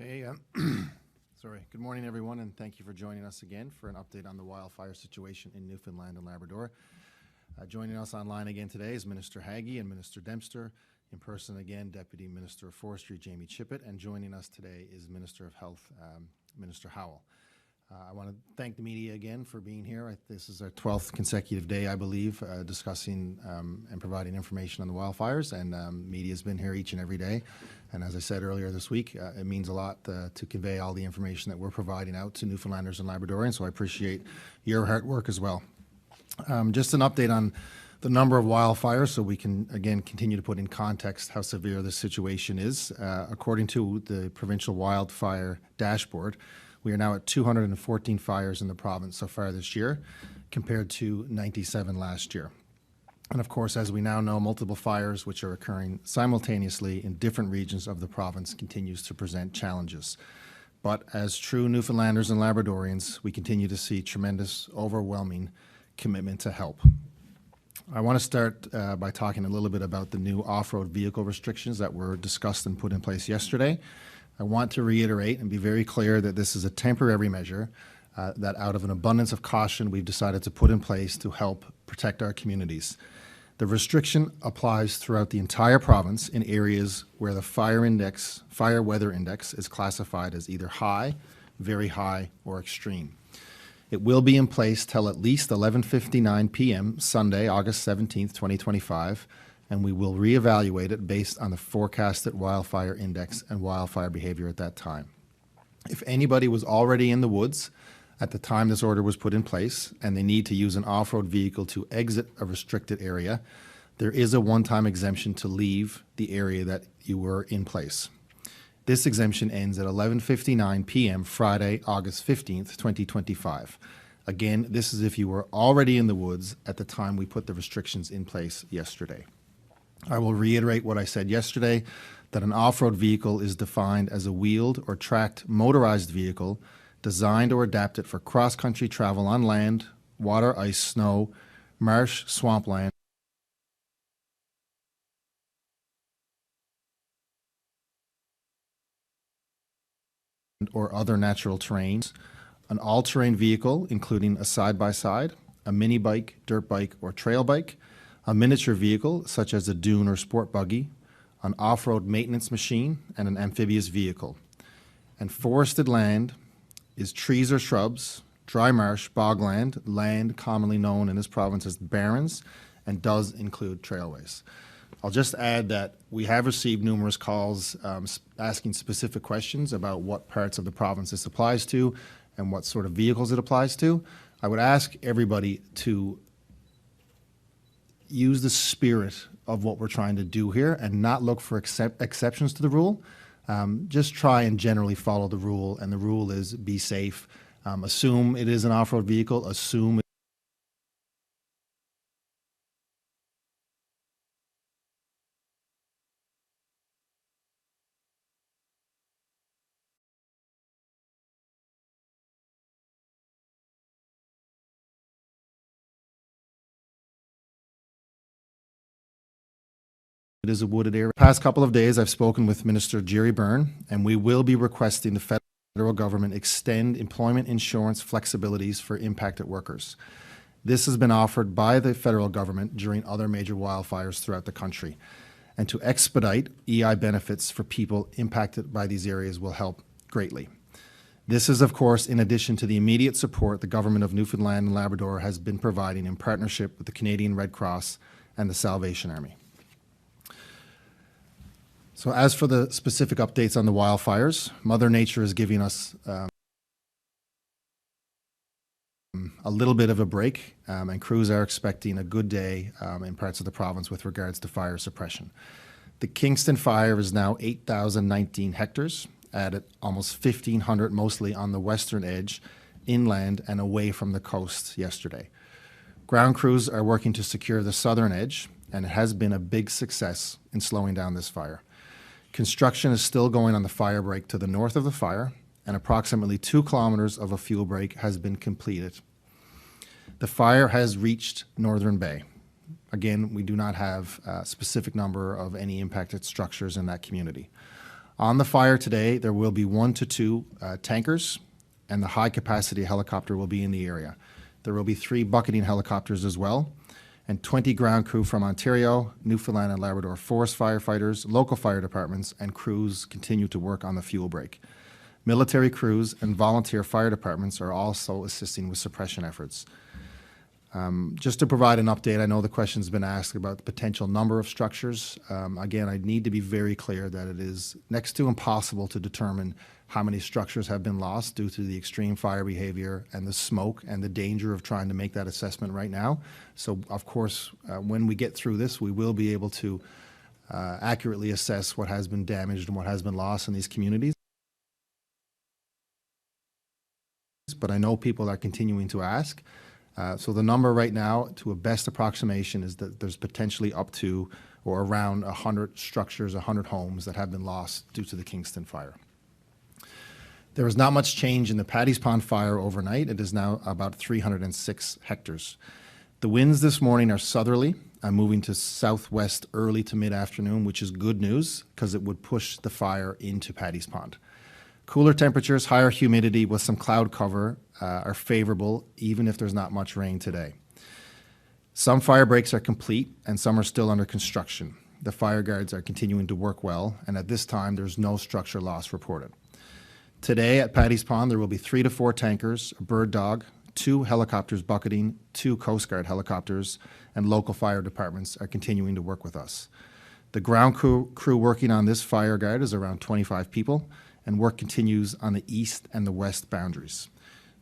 Okay, good morning everyone, and thank you for joining us again for an update on the wildfire situation in Newfoundland and Labrador. Joining us online again today is Minister Haggie and Minister Dempster. In person again, Deputy Minister of Forestry Jamie Chippett, and joining us today is Minister of Health, Minister Howell. I want to thank the media again for being here. This is our 12th consecutive day, I believe, discussing and providing information on the wildfires, and media's been here each and every day. And as I said earlier this week, it means a lot to convey all the information that we're providing out to Newfoundlanders and Labradorians, so I appreciate your hard work as well. Just an update on the number of wildfires, so we can, again, continue to put in context how severe this situation is. According to the Provincial Wildfire Dashboard, we are now at 214 fires in the province so far this year, compared to 97 last year. And of course, as we now know, multiple fires which are occurring simultaneously in different regions of the province continues to present challenges. But as true Newfoundlanders and Labradorians, we continue to see tremendous, overwhelming commitment to help. I want to start by talking a little bit about the new off-road vehicle restrictions that were discussed and put in place yesterday. I want to reiterate and be very clear that this is a temporary measure that out of an abundance of caution we've decided to put in place to help protect our communities. The restriction applies throughout the entire province in areas where the fire weather index is classified as either high, very high, or extreme. It will be in place till at least 11:59 p.m. Sunday, August 17th, 2025, and we will reevaluate it based on the forecasted wildfire index and wildfire behavior at that time. If anybody was already in the woods at the time this order was put in place and they need to use an off-road vehicle to exit a restricted area, there is a one-time exemption to leave the area that you were in place. This exemption ends at 11:59 p.m. Friday, August 15th, 2025. Again, this is if you were already in the woods at the time we put the restrictions in place yesterday. I will reiterate what I said yesterday, that an off-road vehicle is defined as a wheeled or tracked motorized vehicle designed or adapted for cross-country travel on land, water, ice, snow, marsh, swampland, or other natural terrains, an all-terrain vehicle including a side-by-side, a mini bike, dirt bike, or trail bike, a miniature vehicle such as a dune or sport buggy, an off-road maintenance machine, and an amphibious vehicle. And forested land is trees or shrubs, dry marsh, bogland, land commonly known in this province as barrens, and does include trailways. I'll just add that we have received numerous calls asking specific questions about what parts of the province this applies to and what sort of vehicles it applies to. I would ask everybody to use the spirit of what we're trying to do here and not look for exceptions to the rule. Just try and generally follow the rule, and the rule is be safe. Assume it is an off-road vehicle, assume it is a wooded area. The past couple of days, I've spoken with Minister Jerry Byrne, and we will be requesting the federal government extend employment insurance flexibilities for impacted workers. This has been offered by the federal government during other major wildfires throughout the country. And to expedite EI benefits for people impacted by these areas will help greatly. This is, of course, in addition to the immediate support the government of Newfoundland and Labrador has been providing in partnership with the Canadian Red Cross and the Salvation Army. So as for the specific updates on the wildfires, Mother Nature is giving us a little bit of a break, and crews are expecting a good day in parts of the province with regards to fire suppression. The Kingston fire is now 8,019 hectares at almost 1,500, mostly on the western edge, inland and away from the coast yesterday. Ground crews are working to secure the southern edge, and it has been a big success in slowing down this fire. Construction is still going on the fire break to the north of the fire, and approximately 2 kilometers of a fuel break has been completed. The fire has reached Northern Bay. Again, we do not have a specific number of any impacted structures in that community. On the fire today, there will be 1 to 2 tankers, and the high-capacity helicopter will be in the area. There will be 3 bucketing helicopters as well, and 20 ground crew from Ontario, Newfoundland and Labrador forest firefighters, local fire departments, and crews continue to work on the fuel break. Military crews and volunteer fire departments are also assisting with suppression efforts. Just to provide an update, I know the question's been asked about the potential number of structures. Again, I need to be very clear that it is next to impossible to determine how many structures have been lost due to the extreme fire behavior and the smoke and the danger of trying to make that assessment right now. So, of course, when we get through this, we will be able to accurately assess what has been damaged and what has been lost in these communities. But I know people are continuing to ask. So the number right now, to a best approximation, is that there's potentially up to or around 100 structures, 100 homes that have been lost due to the Kingston fire. There was not much change in the Paddy's Pond fire overnight. It is now about 306 hectares. The winds this morning are southerly, moving to southwest early to mid-afternoon, which is good news because it would push the fire into Paddy's Pond. Cooler temperatures, higher humidity with some cloud cover are favorable, even if there's not much rain today. Some fire breaks are complete and some are still under construction. The fire guards are continuing to work well, and at this time there's no structure loss reported. Today at Paddy's Pond there will be 3 to 4 tankers, a bird dog, 2 helicopters bucketing, 2 Coast Guard helicopters, and local fire departments are continuing to work with us. The ground crew working on this fire guard is around 25 people, and work continues on the east and the west boundaries.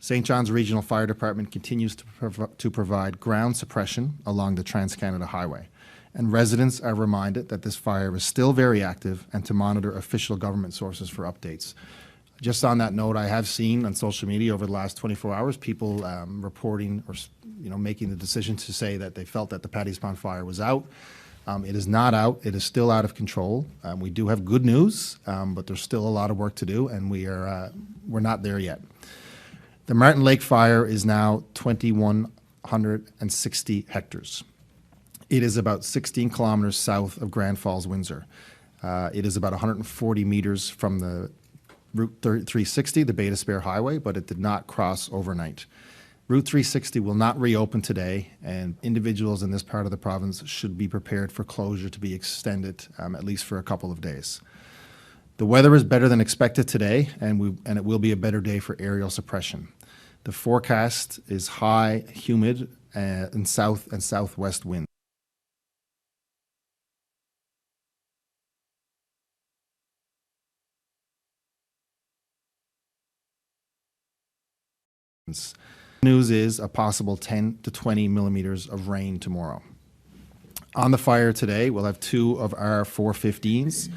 St. John's Regional Fire Department continues to provide ground suppression along the Trans-Canada Highway, and residents are reminded that this fire is still very active and to monitor official government sources for updates. Just on that note, I have seen on social media over the last 24 hours people reporting or making the decision to say that they felt that the Paddy's Pond fire was out. It is not out. It is still out of control. We do have good news, but there's still a lot of work to do, and we're not there yet. The Martin Lake fire is now 2,160 hectares. It is about 16 kilometers south of Grand Falls, Windsor. It is about 140 meters from the Route 360, the Bay d'Espoir Highway, but it did not cross overnight. Route 360 will not reopen today, and individuals in this part of the province should be prepared for closure to be extended at least for a couple of days. The weather is better than expected today, and it will be a better day for aerial suppression. The forecast is high, humid, and south and southwest winds. News is a possible 10 to 20 millimeters of rain tomorrow. On the fire today, we'll have 2 of our 415s.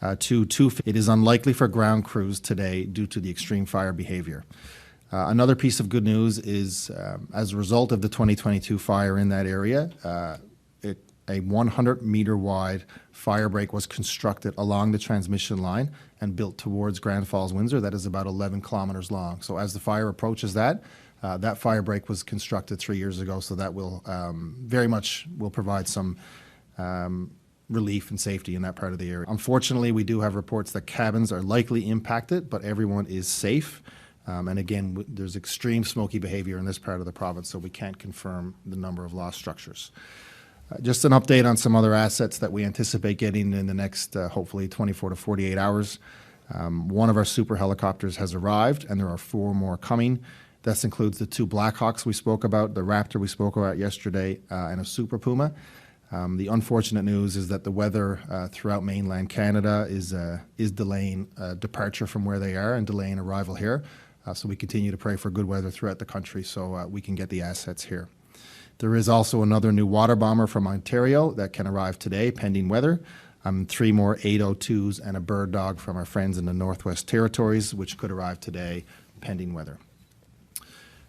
It is unlikely for ground crews today due to the extreme fire behavior. Another piece of good news is, as a result of the 2022 fire in that area, a 100-meter wide fire break was constructed along the transmission line and built towards Grand Falls, Windsor. That is about 11 kilometers long. So as the fire approaches that fire break was constructed 3 years ago, so that will very much will provide some relief and safety in that part of the area. Unfortunately, we do have reports that cabins are likely impacted, but everyone is safe. And again, there's extreme smoky behavior in this part of the province, so we can't confirm the number of lost structures. Just an update on some other assets that we anticipate getting in the next, hopefully, 24 to 48 hours. One of our super helicopters has arrived, and there are 4 more coming. This includes the 2 Blackhawks we spoke about, the Raptor we spoke about yesterday, and a Super Puma. The unfortunate news is that the weather throughout mainland Canada is delaying departure from where they are and delaying arrival here. So we continue to pray for good weather throughout the country so we can get the assets here. There is also another new water bomber from Ontario that can arrive today, pending weather. 3 more 802s and a bird dog from our friends in the Northwest Territories, which could arrive today, pending weather.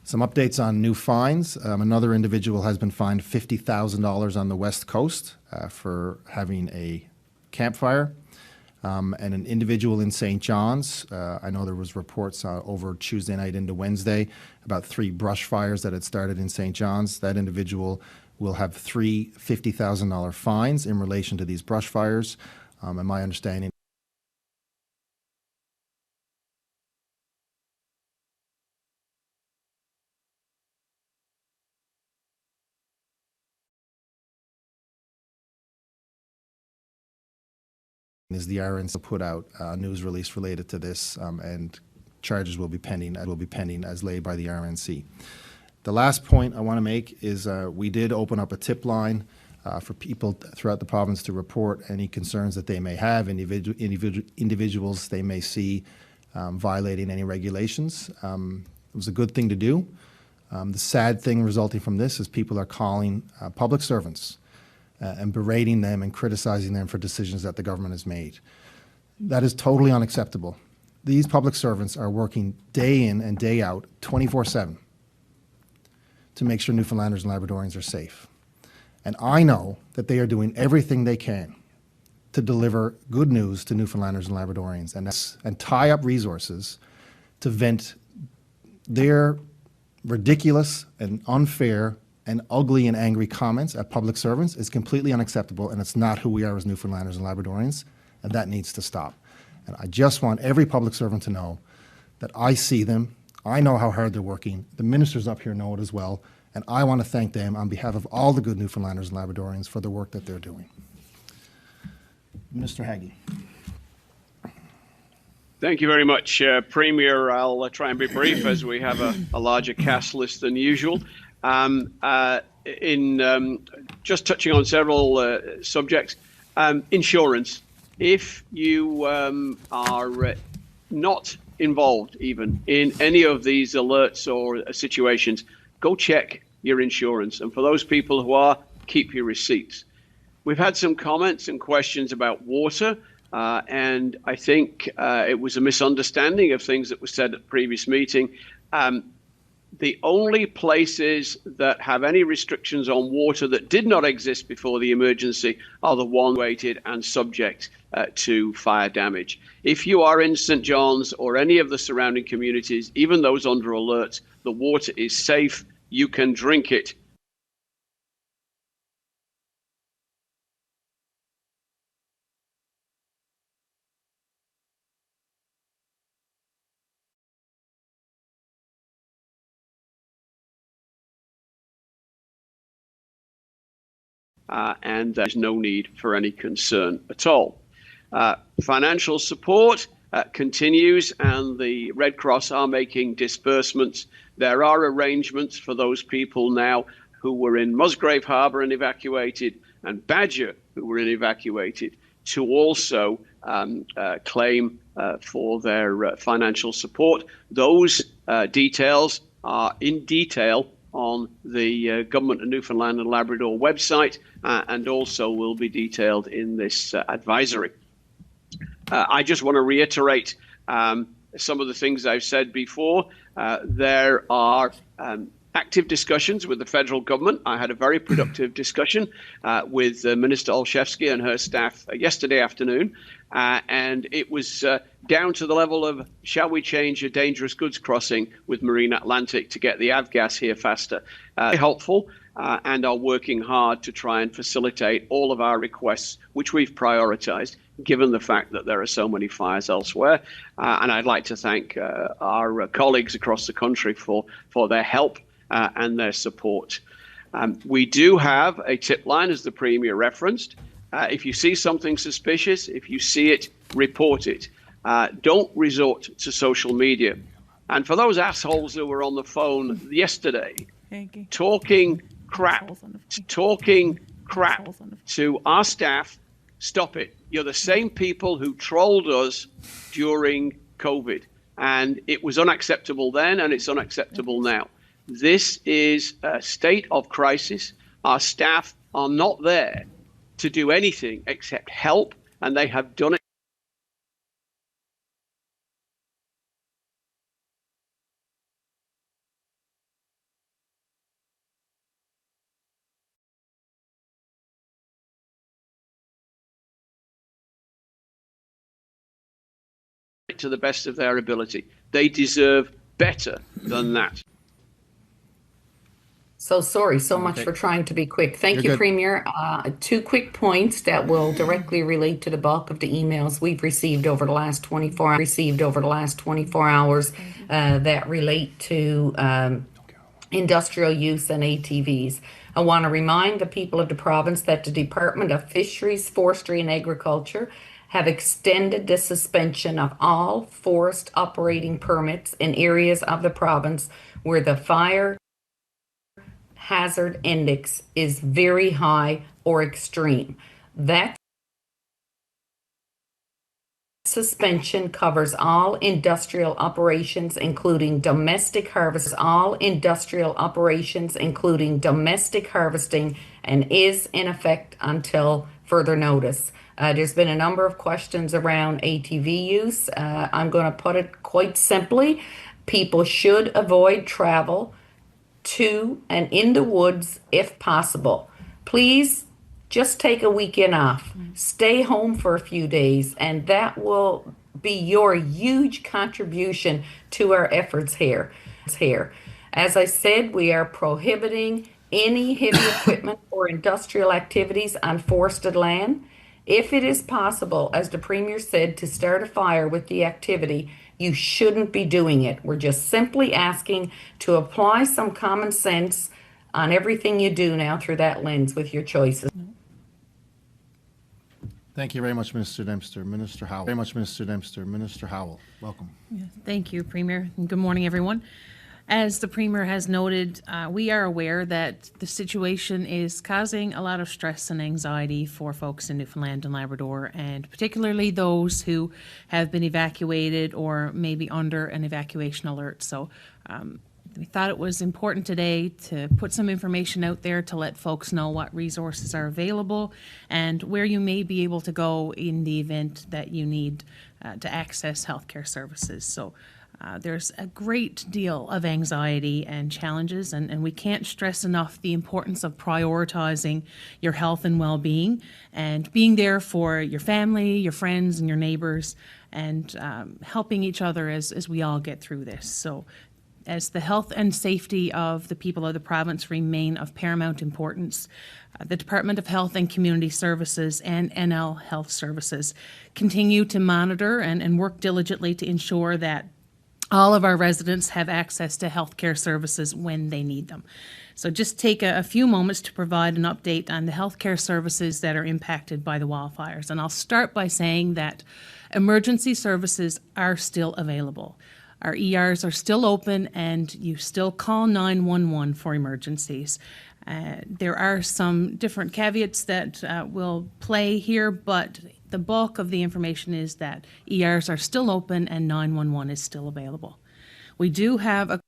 Some updates on new fines. Another individual has been fined $50,000 on the West Coast for having a campfire. And an individual in St. John's, I know there was reports over Tuesday night into Wednesday about 3 brush fires that had started in St. John's. That individual will have 3 $50,000 fines in relation to these brush fires. And my understanding is the RNC put out a news release related to this, and charges will be pending as laid by the RNC. The last point I want to make is we did open up a tip line for people throughout the province to report any concerns that they may have, individuals they may see violating any regulations. It was a good thing to do. The sad thing resulting from this is people are calling public servants and berating them and criticizing them for decisions that the government has made. That is totally unacceptable. These public servants are working day in and day out, 24/7, to make sure Newfoundlanders and Labradorians are safe. And I know that they are doing everything they can to deliver good news to Newfoundlanders and Labradorians and tie up resources to vent their ridiculous and unfair and ugly and angry comments at public servants is completely unacceptable, and it's not who we are as Newfoundlanders and Labradorians, and that needs to stop. And I just want every public servant to know that I see them, I know how hard they're working, the ministers up here know it as well, and I want to thank them on behalf of all the good Newfoundlanders and Labradorians for the work that they're doing. Mr. Haggie. Thank you very much, Premier. I'll try and be brief as we have a larger cast list than usual. Just touching on several subjects, insurance. If you are not involved even in any of these alerts or situations, go check your insurance. And for those people who are, keep your receipts. We've had some comments and questions about water, and I think it was a misunderstanding of things that were said at the previous meeting. The only places that have any restrictions on water that did not exist before the emergency are the ones weighted and subject to fire damage. If you are in St. John's or any of the surrounding communities, even those under alert, the water is safe. You can drink it. And there's no need for any concern at all. Financial support continues, and the Red Cross are making disbursements. There are arrangements for those people now who were in Musgrave Harbour and evacuated, and Badger who were evacuated, to also claim for their financial support. Those details are in detail on the Government of Newfoundland and Labrador website, and also will be detailed in this advisory. I just want to reiterate some of the things I've said before. There are active discussions with the federal government. I had a very productive discussion with Minister Olszewski and her staff yesterday afternoon, and it was down to the level of, shall we change a dangerous goods crossing with Marine Atlantic to get the avgas here faster? Helpful, and are working hard to try and facilitate all of our requests, which we've prioritized, given the fact that there are so many fires elsewhere. And I'd like to thank our colleagues across the country for their help and their support. We do have a tip line, as the Premier referenced. If you see something suspicious, if you see it, report it. Don't resort to social media. And for those assholes who were on the phone yesterday, talking crap to our staff, stop it. You're the same people who trolled us during COVID, and it was unacceptable then, and it's unacceptable now. This is a state of crisis. Our staff are not there to do anything except help, and they have done it. To the best of their ability. They deserve better than that. So sorry so much for trying to be quick. Thank you, Premier. 2 quick points that will directly relate to the bulk of the emails we've received over the last 24 hours that relate to industrial use and ATVs. I want to remind the people of the province that the Department of Fisheries, Forestry and Agriculture have extended the suspension of all forest operating permits in areas of the province where the fire hazard index is very high or extreme. That suspension covers all industrial operations, including domestic harvest, all industrial operations, including domestic harvesting, and is in effect until further notice. There's been a number of questions around ATV use. I'm going to put it quite simply. People should avoid travel to and in the woods if possible. Please just take a weekend off. Stay home for a few days, and that will be your huge contribution to our efforts here. As I said, we are prohibiting any heavy equipment or industrial activities on forested land. If it is possible, as the Premier said, to start a fire with the activity, you shouldn't be doing it. We're just simply asking to apply some common sense on everything you do now through that lens with your choices. Thank you very much, Mr. Dempster. Minister Howell. Very much, Mr. Dempster. Minister Howell, welcome. Thank you, Premier, and good morning, everyone. As the Premier has noted, we are aware that the situation is causing a lot of stress and anxiety for folks in Newfoundland and Labrador, and particularly those who have been evacuated or maybe under an evacuation alert. So we thought it was important today to put some information out there to let folks know what resources are available and where you may be able to go in the event that you need to access healthcare services. So there's a great deal of anxiety and challenges, and we can't stress enough the importance of prioritizing your health and well-being and being there for your family, your friends, and your neighbors, and helping each other as we all get through this. So as the health and safety of the people of the province remain of paramount importance, the Department of Health and Community Services and NL Health Services continue to monitor and work diligently to ensure that all of our residents have access to healthcare services when they need them. So just take a few moments to provide an update on the healthcare services that are impacted by the wildfires. And I'll start by saying that emergency services are still available. Our ERs are still open, and you still call 911 for emergencies. There are some different caveats that will play here, but the bulk of the information is that ERs are still open and 911 is still available. We do have a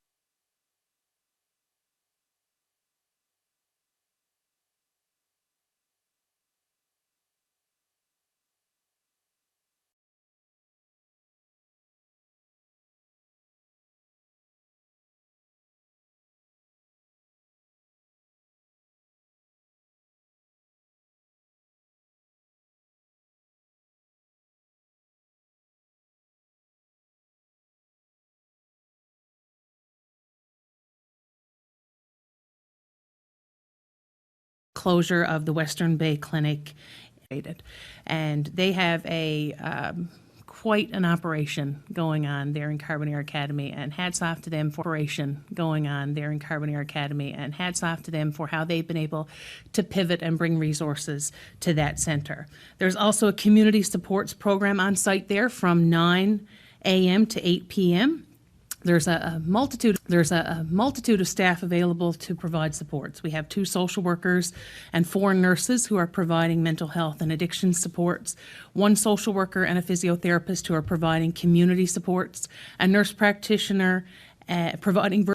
closure of the Western Bay Clinic, and they have a quite an operation going on there in Carbonear Academy, and hats off to them for operation going on there in Carbonear Academy, and hats off to them for how they've been able to pivot and bring resources to that center. There's also a community supports program on site there from 9 a.m. to 8 p.m. There's a multitude of staff available to provide supports. We have 2 social workers and 4 nurses who are providing mental health and addiction supports, 1 social worker and a physiotherapist who are providing community supports, a nurse practitioner providing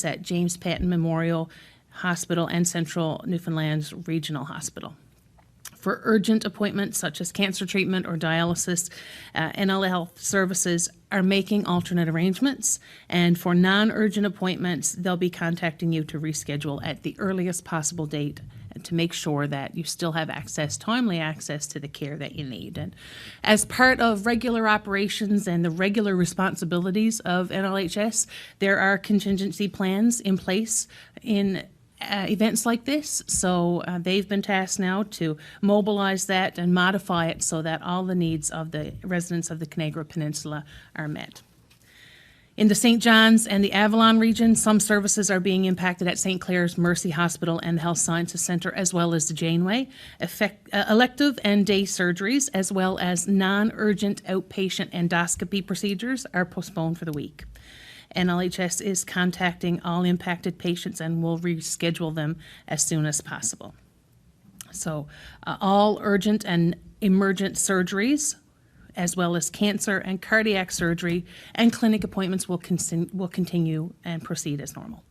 at James Patton Memorial Hospital and Central Newfoundland's Regional Hospital. For urgent appointments such as cancer treatment or dialysis, NL Health Services are making alternate arrangements. And for non-urgent appointments, they'll be contacting you to reschedule at the earliest possible date to make sure that you still have timely access to the care that you need. And as part of regular operations and the regular responsibilities of NLHS, there are contingency plans in place in events like this. So they've been tasked now to mobilize that and modify it so that all the needs of the residents of the Conagra Peninsula are met. In the St. John's and the Avalon region, some services are being impacted at St. Clair's Mercy Hospital and the Health Sciences Center, as well as the Janeway. Elective and day surgeries, as well as non-urgent outpatient endoscopy procedures, are postponed for the week. NLHS is contacting all impacted patients and will reschedule them as soon as possible. So all urgent and emergent surgeries, as well as cancer and cardiac surgery and clinic appointments will continue and proceed as normal.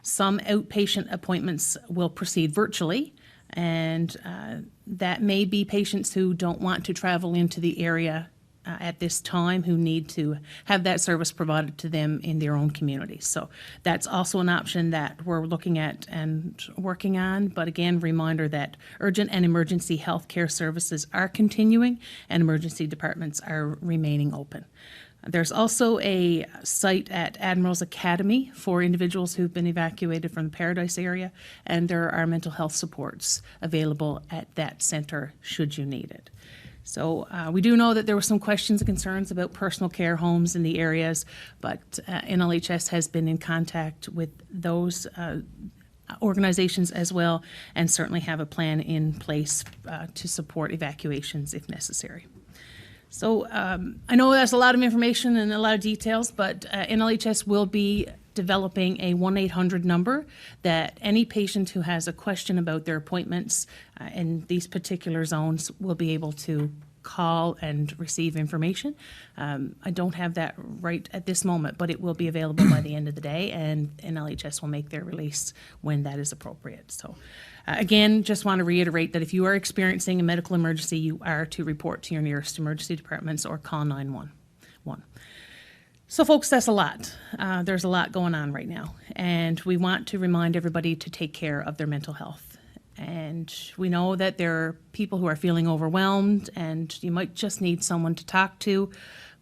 Some outpatient appointments will proceed virtually, and that may be patients who don't want to travel into the area at this time, who need to have that service provided to them in their own communities. So that's also an option that we're looking at and working on. But again, reminder that urgent and emergency health care services are continuing and emergency departments are remaining open. There's also a site at Admiral's Academy for individuals who've been evacuated from the Paradise area, and there are mental health supports available at that center should you need it. So we do know that there were some questions and concerns about personal care homes in the areas, but NLHS has been in contact with those organizations as well, and certainly have a plan in place to support evacuations if necessary. So I know that's a lot of information and a lot of details, but NLHS will be developing a 1-800 number that any patient who has a question about their appointments in these particular zones will be able to call and receive information. I don't have that right at this moment, but it will be available by the end of the day, and NLHS will make their release when that is appropriate. So again, just want to reiterate that if you are experiencing a medical emergency, you are to report to your nearest emergency departments or call 911. So folks, that's a lot. There's a lot going on right now, and we want to remind everybody to take care of their mental health. And we know that there are people who are feeling overwhelmed, and you might just need someone to talk to.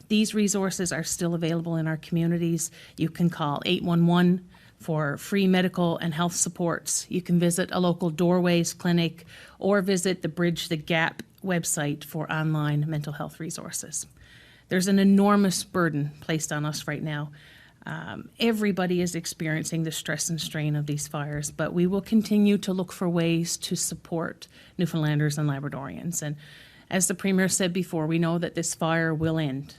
These resources are still available in our communities. You can call 811 for free medical and health supports. You can visit a local Doorways clinic or visit the Bridge the Gap website for online mental health resources. There's an enormous burden placed on us right now. Everybody is experiencing the stress and strain of these fires, but we will continue to look for ways to support Newfoundlanders and Labradorians. And as the Premier said before, we know that this fire will end,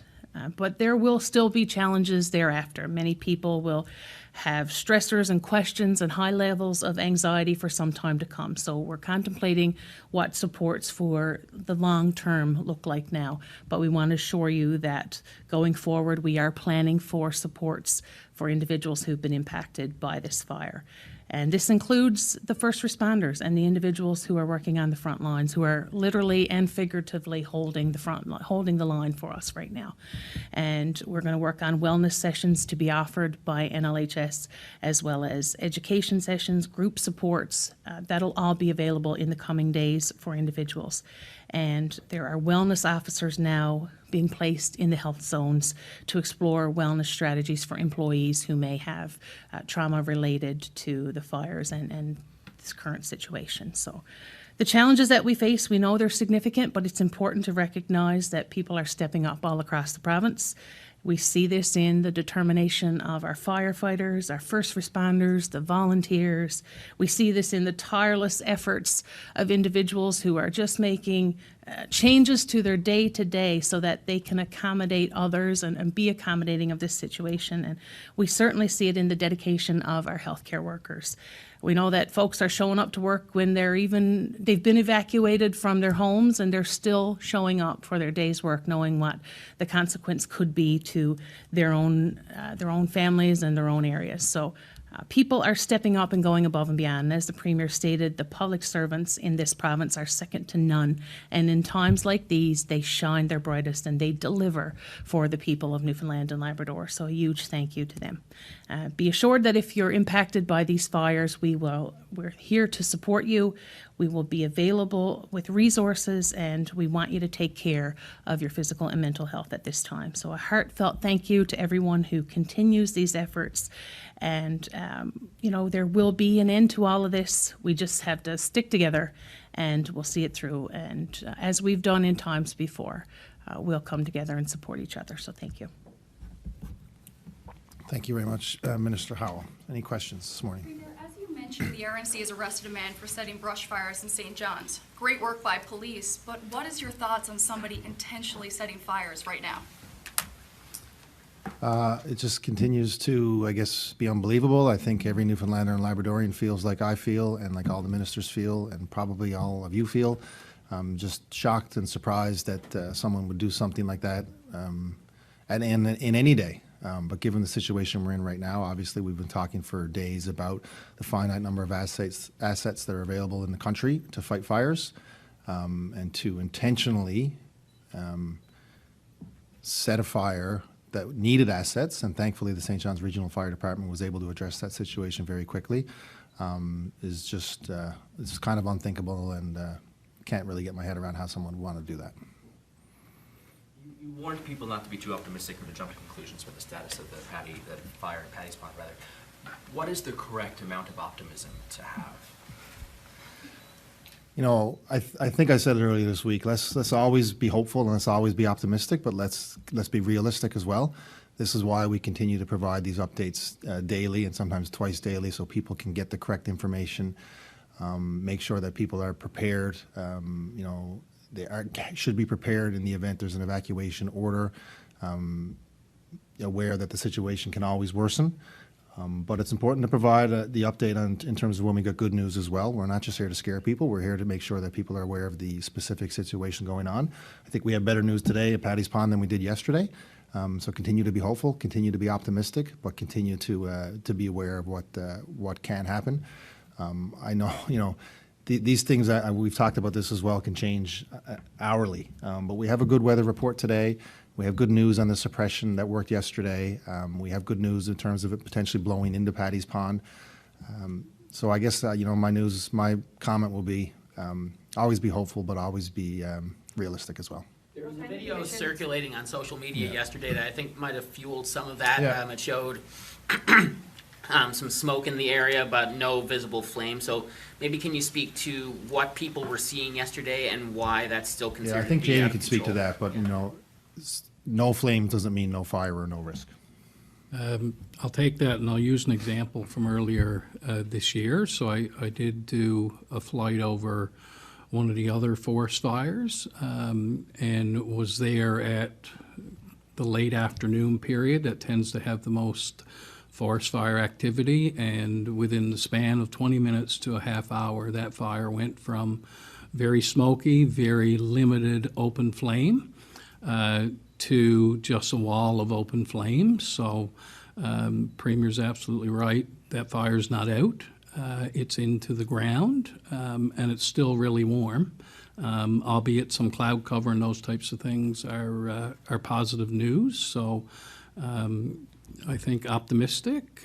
but there will still be challenges thereafter. Many people will have stressors and questions and high levels of anxiety for some time to come. So we're contemplating what supports for the long term look like now. But we want to assure you that going forward, we are planning for supports for individuals who've been impacted by this fire. And this includes the first responders and the individuals who are working on the front lines, who are literally and figuratively holding the line for us right now. And we're going to work on wellness sessions to be offered by NLHS, as well as education sessions, group supports. That'll all be available in the coming days for individuals. And there are wellness officers now being placed in the health zones to explore wellness strategies for employees who may have trauma related to the fires and this current situation. So the challenges that we face, we know they're significant, but it's important to recognize that people are stepping up all across the province. We see this in the determination of our firefighters, our first responders, the volunteers. We see this in the tireless efforts of individuals who are just making changes to their day-to-day so that they can accommodate others and be accommodating of this situation. And we certainly see it in the dedication of our healthcare workers. We know that folks are showing up to work when they've been evacuated from their homes, and they're still showing up for their day's work, knowing what the consequence could be to their own families and their own areas. So People are stepping up and going above and beyond. And as the Premier stated, the public servants in this province are second to none. And in times like these, they shine their brightest and they deliver for the people of Newfoundland and Labrador. So a huge thank you to them. Be assured that if you're impacted by these fires, we're here to support you. We will be available with resources, and we want you to take care of your physical and mental health at this time. So a heartfelt thank you to everyone who continues these efforts. And, there will be an end to all of this. We just have to stick together, and we'll see it through. And as we've done in times before, we'll come together and support each other. So thank you. Thank you very much, Minister Howell. Any questions this morning? Premier, as you mentioned, the RNC has arrested a man for setting brush fires in St. John's. Great work by police, but what is your thoughts on somebody intentionally setting fires right now? It just continues to, I guess, be unbelievable. I think every Newfoundlander and Labradorian feels like I feel and like all the ministers feel and probably all of you feel. I'm just shocked and surprised that someone would do something like that in any day. But given the situation we're in right now, obviously we've been talking for days about the finite number of assets that are available in the country to fight fires, and to intentionally set a fire that needed assets, and thankfully the St. John's Regional Fire Department was able to address that situation very quickly, is just it's kind of unthinkable, and can't really get my head around how someone would want to do that. You warned people not to be too optimistic or to jump to conclusions with the status of the fire at Paddy's Pond, rather. What is the correct amount of optimism to have? I think I said it earlier this week. Let's always be hopeful and let's always be optimistic, but let's be realistic as well. This is why we continue to provide these updates daily and sometimes twice daily, so people can get the correct information. Make sure that people are prepared. They should be prepared in the event there's an evacuation order. Aware that the situation can always worsen. But it's important to provide the update in terms of when we got good news as well. We're not just here to scare people. We're here to make sure that people are aware of the specific situation going on. I think we have better news today at Paddy's Pond than we did yesterday. So continue to be hopeful, continue to be optimistic, but continue to be aware of what can happen. I know, these things, we've talked about this as well, can change hourly. But we have a good weather report today. We have good news on the suppression that worked yesterday. We have good news in terms of it potentially blowing into Paddy's Pond. So I guess, my comment will be always be hopeful, but always be realistic as well. There was a video circulating on social media yesterday that I think might have fueled some of that. Yeah. It showed some smoke in the area, but no visible flame. So maybe can you speak to what people were seeing yesterday and why that's still considered? Yeah, I think to be Jamie out of could speak to control? that, but no flame doesn't mean no fire or no risk. I'll take that and I'll use an example from earlier this year. So I did do a flight over one of the other forest fires and was there at the late afternoon period that tends to have the most forest fire activity, and within the span of 20 minutes to a half hour, that fire went from very smoky, very limited open flame to just a wall of open flame. So Premier's absolutely right. That fire's not out. It's into the ground, and it's still really warm. Albeit some cloud cover and those types of things are positive news. So I think optimistic,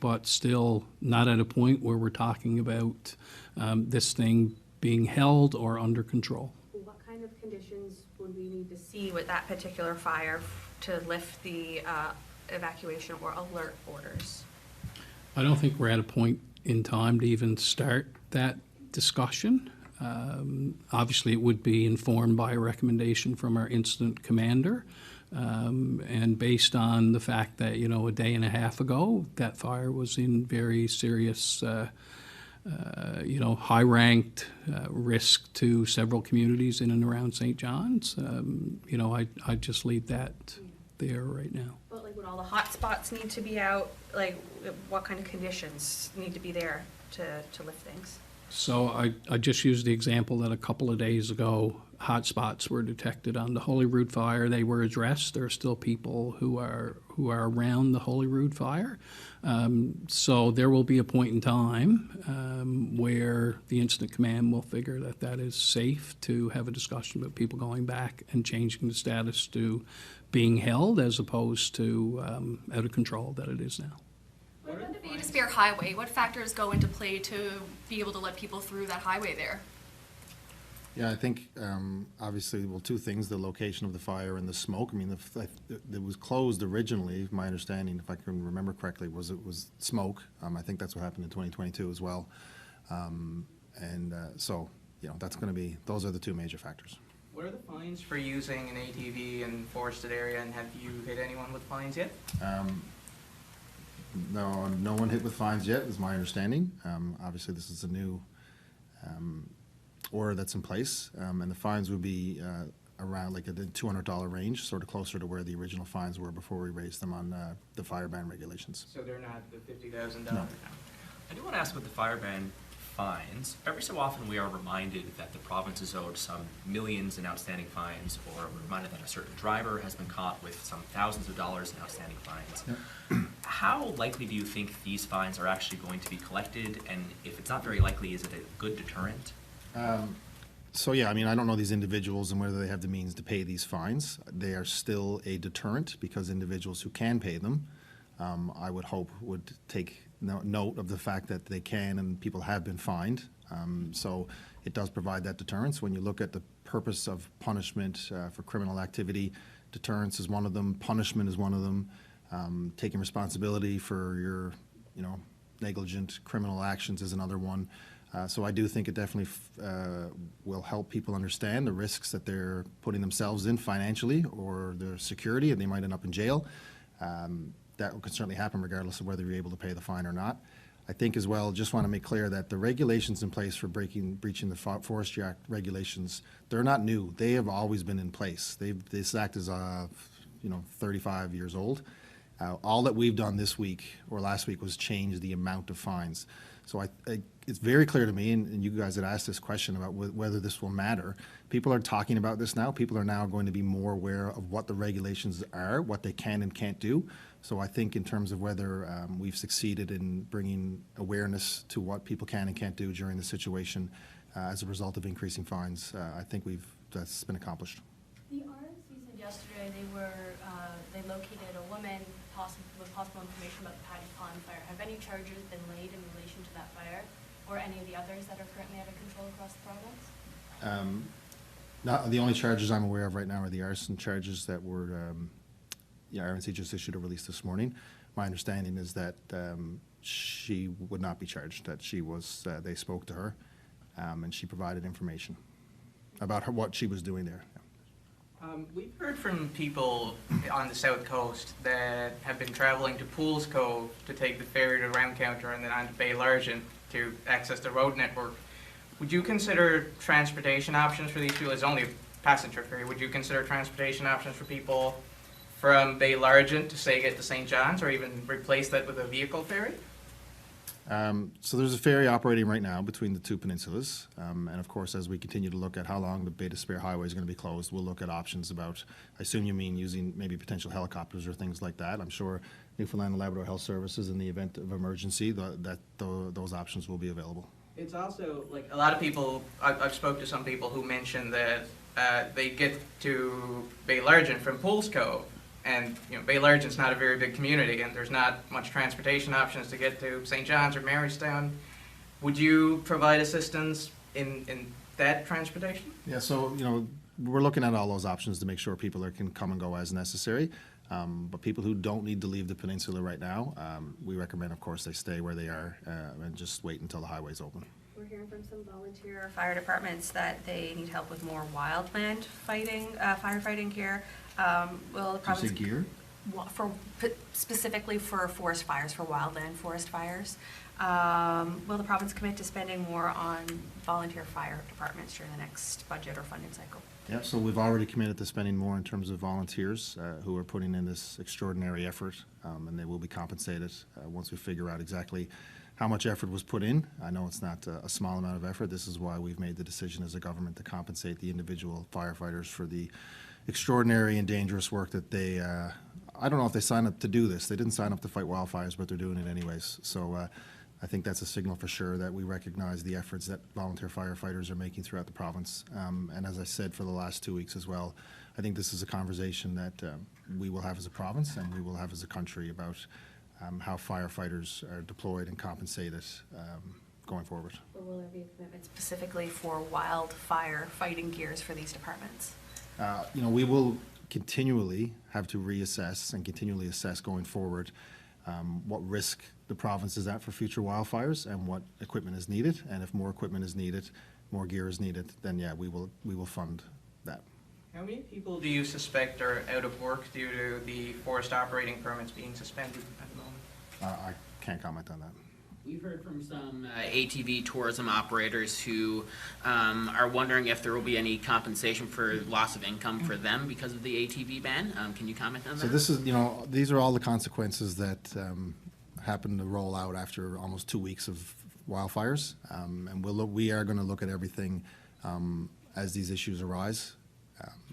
but still not at a point where we're talking about this thing being held or under control. What kind of conditions would we need to see with that particular fire to lift the evacuation or alert orders? I don't think we're at a point in time to even start that discussion. Obviously, it would be informed by a recommendation from our incident commander. And based on the fact that, a day and a half ago, that fire was in very serious, high-ranked risk to several communities in and around St. John's, I'd just leave that there right now. But would all the hot spots need to be out? What kind of conditions need to be there to lift things? So I just used the example that a couple of days ago, hot spots were detected on the Holyrood fire. They were addressed. There are still people who are around the Holyrood fire. So there will be a point in time where the incident command will figure that that is safe to have a discussion about people going back and changing the status to being held as opposed to out of control that it is now. What about the Despair Highway? What factors go into play to be able to let people through that highway there? Yeah, I think obviously, well, two things: the location of the fire and the smoke. I mean, it was closed originally. My understanding, if I can remember correctly, was it was smoke. I think that's what happened in 2022 as well. So, that's going to be. Those are the two major factors. What are the fines for using an ATV in forested area, and have you hit anyone with fines yet? No one hit with fines yet, is my understanding. Obviously, this is a new order that's in place, and the fines would be around like the $200 range, sort of closer to where the original fines were before we raised them on the fire ban regulations. So they're not the $50,000? No. I do want to ask about the fire ban fines. Every so often we are reminded that the province is owed some millions in outstanding fines, or we're reminded that a certain driver has been caught with some thousands of dollars in outstanding fines. Yep. How likely do you think these fines are actually going to be collected? And if it's not very likely, is it a good deterrent? So yeah, I mean, I don't know these individuals and whether they have the means to pay these fines. They are still a deterrent because individuals who can pay them, I would hope, would take note of the fact that they can and people have been fined. So it does provide that deterrence. When you look at the purpose of punishment for criminal activity, deterrence is one of them, punishment is one of them, taking responsibility for your, negligent criminal actions is another one. So I do think it definitely will help people understand the risks that they're putting themselves in financially or their security, and they might end up in jail. That can certainly happen regardless of whether you're able to pay the fine or not. I think as well, just want to make clear that the regulations in place for breaching the Forestry Act regulations, they're not new. They have always been in place. This act is 35 years old. All that we've done this week or last week was change the amount of fines. So it's very clear to me, and you guys had asked this question about whether this will matter. People are talking about this now. People are now going to be more aware of what the regulations are, what they can and can't do. So I think in terms of whether we've succeeded in bringing awareness to what people can and can't do during the situation as a result of increasing fines, I think that's been accomplished. The RNC said yesterday they located a woman with possible information about the Paddy Pond fire. Have any charges been laid in relation to that fire, or any of the others that are currently out of control across the province? Not the only charges I'm aware of right now are the arson charges that were. RNC just issued a release this morning. My understanding is that she would not be charged. That she was. They spoke to her, and she provided information about what she was doing there. We've heard from people on the south coast that have been traveling to Pools Cove to take the ferry to Round Counter and then on to Bay Largent to access the road network. Would you consider transportation options for these people? It's only a passenger ferry. Would you consider transportation options for people from Bay Largent to, say, get to St. John's, or even replace that with a vehicle ferry? So there's a ferry operating right now between the two peninsulas, and of course, as we continue to look at how long the Bay Despair Highway is going to be closed, we'll look at options about, I assume you mean using maybe potential helicopters or things like that. I'm sure Newfoundland and Labrador Health Services, in the event of emergency, those options will be available. It's also, like, a lot of people, I've spoke to some people who mentioned that they get to Bay Largent from Pools Cove, and Bay Largent's not a very big community, and there's not much transportation options to get to St. John's or Marystown. Would you provide assistance in that transportation? Yeah, so we're looking at all those options to make sure people can come and go as necessary. But people who don't need to leave the peninsula right now, we recommend, of course, they stay where they are and just wait until the highway's open. We're hearing from some volunteer fire departments that they need help with more wildland firefighting gear. Will the province Did you say gear? Specifically for forest fires, for wildland forest fires? Will the province commit to spending more on volunteer fire departments during the next budget or funding cycle? Yeah, so we've already committed to spending more in terms of volunteers who are putting in this extraordinary effort, and they will be compensated once we figure out exactly how much effort was put in. I know it's not a small amount of effort. This is why we've made the decision as a government to compensate the individual firefighters for the extraordinary and dangerous work that they, I don't know if they signed up to do this. They didn't sign up to fight wildfires, but they're doing it anyways. So I think that's a signal for sure that we recognize the efforts that volunteer firefighters are making throughout the province. And as I said for the last 2 weeks as well, I think this is a conversation that we will have as a province and we will have as a country about how firefighters are deployed and compensated going forward. Or will there be a commitment specifically for wildfire fighting gears for these departments? We will continually have to reassess and continually assess going forward what risk the province is at for future wildfires and what equipment is needed. And if more equipment is needed, more gear is needed, then yeah, we will fund that. How many people do you suspect are out of work due to the forest operating permits being suspended at the moment? I can't comment on that. We've heard from some ATV tourism operators who are wondering if there will be any compensation for loss of income for them because of the ATV ban. Can you comment on that? So this is, these are all the consequences that happen to roll out after almost 2 weeks of wildfires. And we are going to look at everything as these issues arise.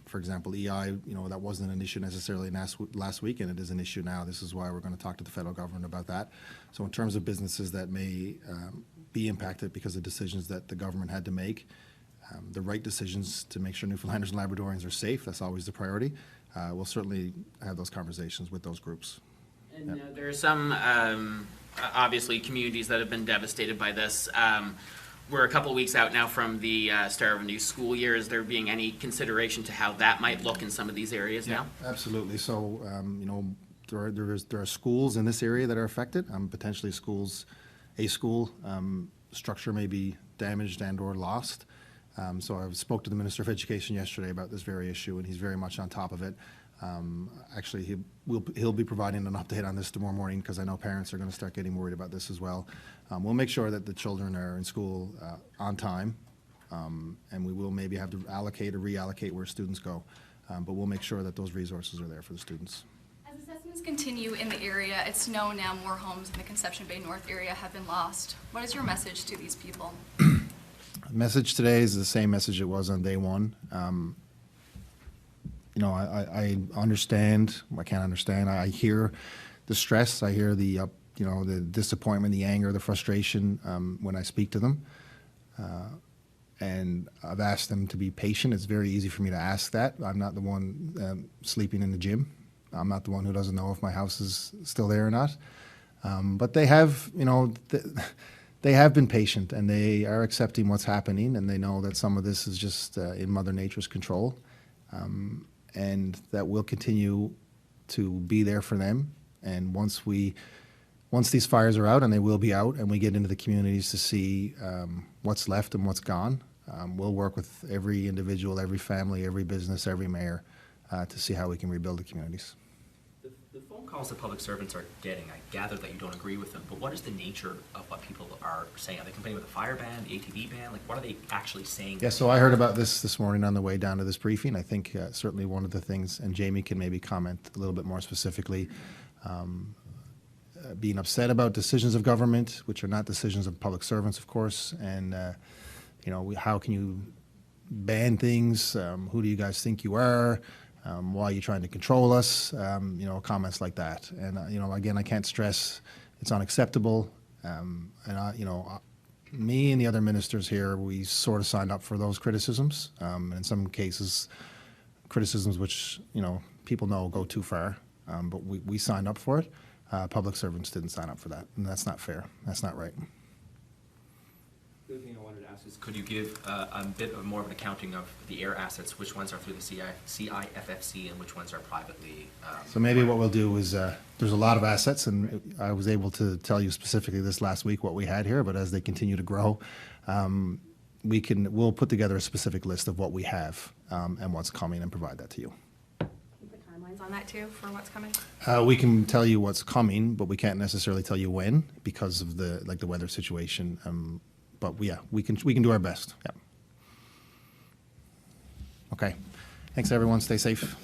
For example, EI, that wasn't an issue necessarily last week, and it is an issue now. This is why we're going to talk to the federal government about that. So in terms of businesses that may be impacted because of decisions that the government had to make, the right decisions to make sure Newfoundlanders and Labradorians are safe, that's always the priority. We'll certainly have those conversations with those groups. And there are some, obviously, communities that have been devastated by this. We're a couple of weeks out now from the start of a new school year. Is there being any consideration to how that might look in some of these areas now? Absolutely. So, there are schools in this area that are affected. Potentially a school structure may be damaged and or lost. So I spoke to the Minister of Education yesterday about this very issue, and he's very much on top of it. Actually, he'll be providing an update on this tomorrow morning because I know parents are going to start getting worried about this as well. We'll make sure that the children are in school on time, and we will maybe have to allocate or reallocate where students go. But we'll make sure that those resources are there for the students. As assessments continue in the area, it's known now more homes in the Conception Bay North area have been lost. What is your message to these people? The message today is the same message it was on day one. I understand. I can't understand. I hear the stress. I hear the the disappointment, the anger, the frustration when I speak to them. And I've asked them to be patient. It's very easy for me to ask that. I'm not the one sleeping in the gym. I'm not the one who doesn't know if my house is still there or not. But they have, they have been patient, and they are accepting what's happening, and they know that some of this is just in Mother Nature's control. And that we'll continue to be there for them. And once these fires are out, and they will be out, and we get into the communities to see what's left and what's gone, we'll work with every individual, every family, every business, every mayor to see how we can rebuild the communities. The phone calls that public servants are getting, I gather that you don't agree with them, but what is the nature of what people are saying? Are they complaining about the fire ban, the ATV ban? Like, what are they actually saying? Yeah, so I heard about this morning on the way down to this briefing. I think certainly one of the things, and Jamie can maybe comment a little bit more specifically, being upset about decisions of government, which are not decisions of public servants, of course, and how can you ban things? Who do you guys think you are? Why are you trying to control us? Comments like that. And, again, I can't stress it's unacceptable. Me and the other ministers here, we sort of signed up for those criticisms. And in some cases, criticisms which, people know go too far. But we signed up for it. Public servants didn't sign up for that. And that's not fair. That's not right. The other thing I wanted to ask is, could you give a bit of more of an accounting of the air assets? Which ones are through the CIFFC and which ones are privately? So maybe what we'll do is, there's a lot of assets, and I was able to tell you specifically this last week what we had here, but as they continue to grow, we'll put together a specific list of what we have and what's coming and provide that to you. On that too, for what's coming? We can tell you what's coming, but we can't necessarily tell you when because of the weather situation. But yeah, we can do our best. Yeah. Okay. Thanks everyone. Stay safe.